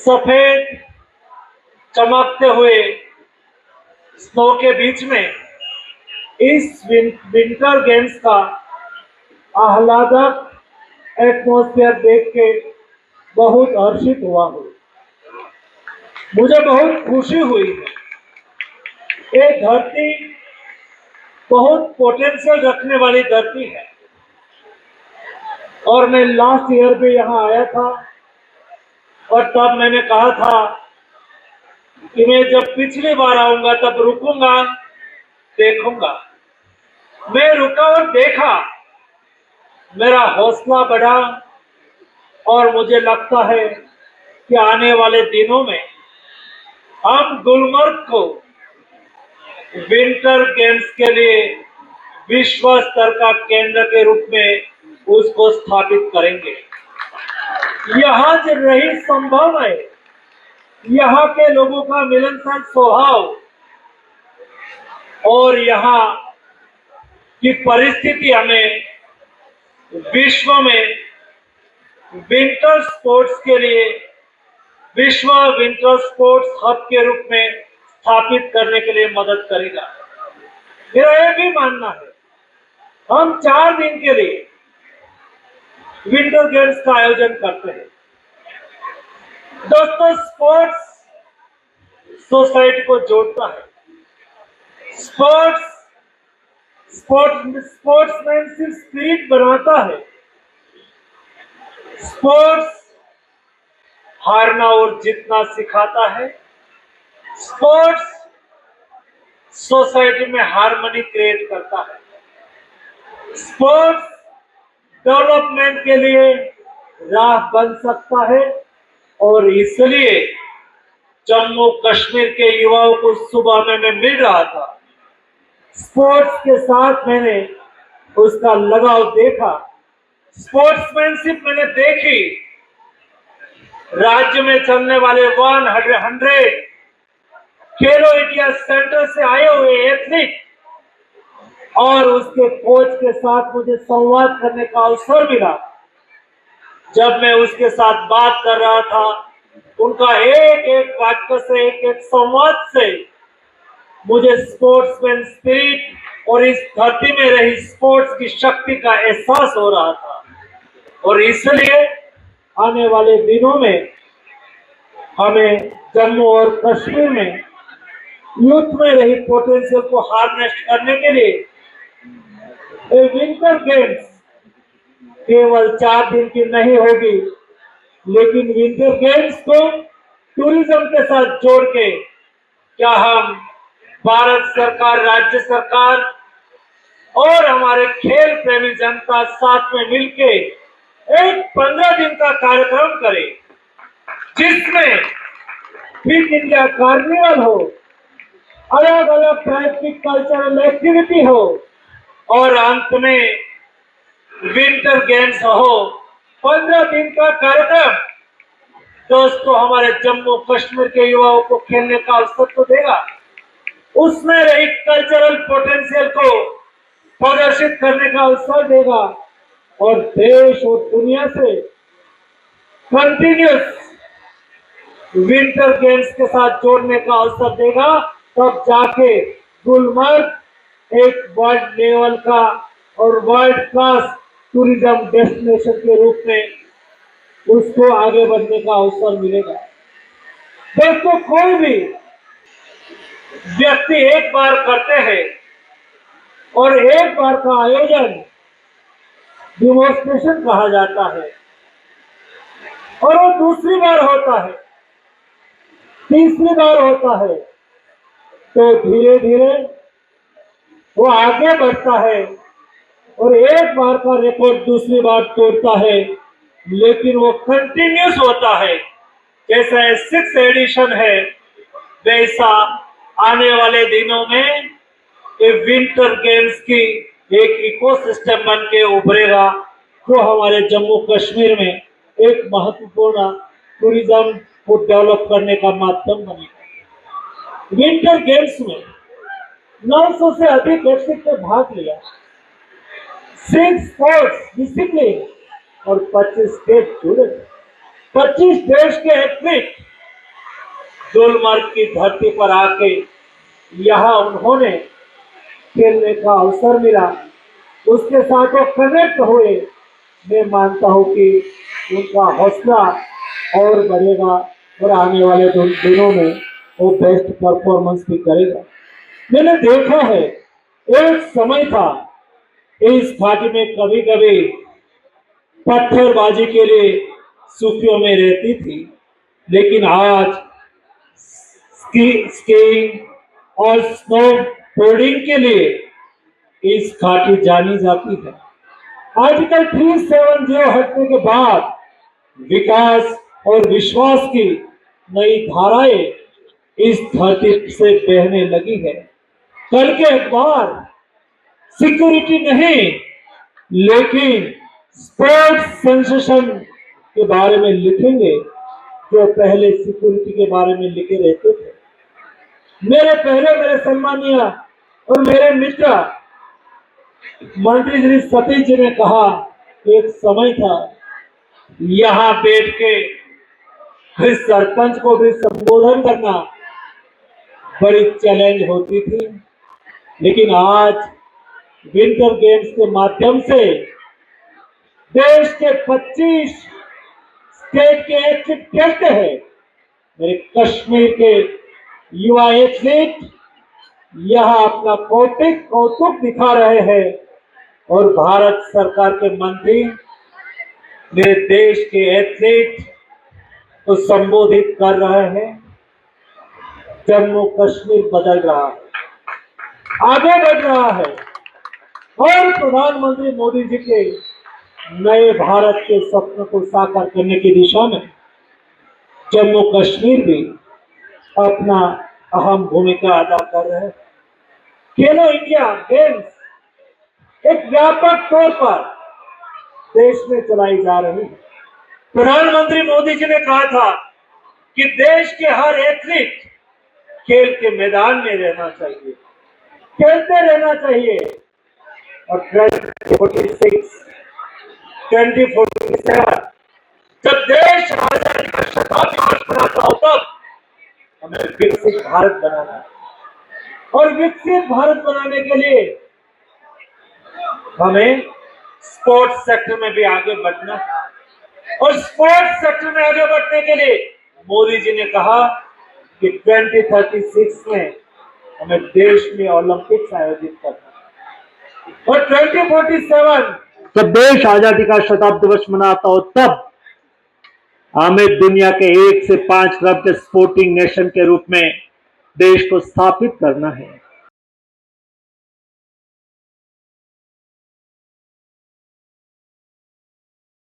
सफेद चमकते हुए स्नो के बीच में इस विंटर गेम्स का आह्लादक एटमॉस्फेयर देख के बहुत हर्षित हुआ हूँ। मुझे बहुत खुशी हुई है। ये धरती बहुत पोटेंशियल रखने वाली धरती है और मैं लास्ट ईयर भी यहाँ आया था और तब मैंने कहा था कि मैं जब पिछली बार आऊंगा तब रुकूंगा, देखूंगा। मैं रुका और देखा, मेरा हौसला बढ़ा और मुझे लगता है कि आने वाले दिनों में हम गुलमर्ग को विंटर गेम्स के लिए विश्व स्तर का केंद्र के रूप में उसको स्थापित करेंगे। यहाँ जो रही संभावनाएं, यहाँ के लोगों का मिलनसार स्वभाव और यहाँ की परिस्थिति हमें विश्व में विंटर स्पोर्ट्स के लिए विश्व विंटर स्पोर्ट्स हब के रूप में स्थापित करने के लिए मदद करेगा। मेरा यह भी मानना है, हम 4 दिन के लिए विंटर गेम्स का आयोजन करते हैं। दोस्तों, स्पोर्ट्स सोसाइटी को जोड़ता है। स्पोर्ट्समैनशिप स्पिरिट बनाता है। स्पोर्ट्स हारना और जीतना सिखाता है। स्पोर्ट्स सोसाइटी में हार्मनी क्रिएट करता है। स्पोर्ट्स डेवलपमेंट के लिए राह बन सकता है और इसलिए जम्मू कश्मीर के युवाओं को सुबह में मैं मिल रहा था। स्पोर्ट्स के साथ मैंने उसका लगाव देखा, स्पोर्ट्समैनशिप मैंने देखी। राज्य में चलने वाले 100 खेलो इंडिया सेंटर से आए हुए एथलीट और उसके कोच के साथ मुझे संवाद करने का अवसर मिला। जब मैं उसके साथ बात कर रहा था, उनका एक एक वाक्य से, एक एक संवाद से मुझे स्पोर्ट्समैन स्पिरिट और इस धरती में रही स्पोर्ट्स की शक्ति का एहसास हो रहा था। और इसलिए आने वाले दिनों में हमें जम्मू और कश्मीर में यूथ में रही पोटेंशियल को हार्नेस करने के लिए विंटर गेम्स केवल 4 दिन की नहीं होगी, लेकिन विंटर गेम्स को टूरिज्म के साथ जोड़ के क्या हम भारत सरकार, राज्य सरकार और हमारे खेल प्रेमी जनता साथ में मिलके एक 15 दिन का कार्यक्रम करें, जिसमें फिट इंडिया कार्निवल हो, अलग अलग टाइप की कल्चरल एक्टिविटी हो और अंत में विंटर गेम्स हो। 15 दिन का कार्यक्रम दोस्तों हमारे जम्मू कश्मीर के युवाओं को खेलने का अवसर तो देगा, उसमें रही कल्चरल पोटेंशियल को प्रदर्शित करने का अवसर देगा और देश और दुनिया से कंटिन्यूस विंटर गेम्स के साथ जोड़ने का अवसर देगा। तब जाके गुलमर्ग एक वर्ल्ड लेवल का और वर्ल्ड क्लास टूरिज्म डेस्टिनेशन के रूप में उसको आगे बढ़ने का अवसर मिलेगा। दोस्तों, कोई भी व्यक्ति एक बार करते हैं और एक बार का आयोजन डेमोन्स्ट्रेशन कहा जाता है और वो दूसरी बार होता है, तीसरी बार होता है, तो धीरे धीरे वो आगे बढ़ता है और एक बार का रिकॉर्ड दूसरी बार तोड़ता है, लेकिन वो कंटिन्यूस होता है। जैसा 6th एडिशन है, वैसा आने वाले दिनों में ये विंटर गेम्स की एक इकोसिस्टम बन के उभरेगा, जो हमारे जम्मू कश्मीर में एक महत्वपूर्ण टूरिज्म को डेवलप करने का माध्यम बनेगा। विंटर गेम्स में 900 से अधिक एथलीट ने भाग लिया, 6 स्पोर्ट्स डिसिप्लिन और 25 स्टेट जुड़े। 25 देश के एथलीट गुलमर्ग की धरती पर आके यहाँ उन्होंने खेलने का अवसर मिला, उसके साथ वो कनेक्ट हुए। मैं मानता हूं कि उनका हौसला और बढ़ेगा और आने वाले दिनों में वो बेस्ट परफॉर्मेंस भी करेगा। मैंने देखा है, एक समय था इस घाटी में कभी कभी पत्थरबाजी के लिए सुर्खियों में रहती थी, लेकिन आज स्कीइंग और स्नो बोर्डिंग के लिए इस घाटी जानी जाती है। आर्टिकल 370 हटने के बाद विकास और विश्वास की नई धाराएं इस धरती से बहने लगी है। कल के अखबार सिक्योरिटी नहीं, लेकिन स्पोर्ट्स सेंसेशन के बारे में लिखेंगे, जो पहले सिक्योरिटी के बारे में लिखे रहते थे। मेरे सम्मानीय और मेरे मित्र मंत्री श्री सतीश जी ने कहा, एक समय था यहाँ बैठ के सरपंच को भी संबोधन करना बड़ी चैलेंज होती थी, लेकिन आज विंटर गेम्स के माध्यम से देश के 25 स्टेट के एथलीट खेलते हैं। मेरे कश्मीर के युवा एथलीट यहाँ अपना कौतुक दिखा रहे हैं और भारत सरकार के मंत्री मेरे देश के एथलीट को संबोधित कर रहे हैं। जम्मू कश्मीर बदल रहा है, आगे बढ़ रहा है और प्रधानमंत्री मोदी जी के नए भारत के सपनों को साकार करने की दिशा में जम्मू कश्मीर भी अपना अहम भूमिका अदा कर रहे हैं। खेलो इंडिया गेम्स एक व्यापक तौर पर देश में चलाई जा रही है। प्रधानमंत्री मोदी जी ने कहा था कि देश के हर एथलीट खेल के मैदान में रहना चाहिए, खेलते रहना चाहिए। और 2047 जब देश आजादी का शताब्दी वर्ष मनाता हो, तब हमें विकसित भारत बनाना है और विकसित भारत बनाने के लिए हमें स्पोर्ट्स सेक्टर में भी आगे बढ़ना है। और स्पोर्ट्स सेक्टर में आगे बढ़ने के लिए मोदी जी ने कहा कि 2036 में हमें देश में ओलंपिक्स आयोजित करना है और 2047 जब देश आजादी का शताब्दी वर्ष मनाता हो, तब हमें दुनिया के 1 से 5 अरब के स्पोर्टिंग नेशन के रूप में देश को स्थापित करना है।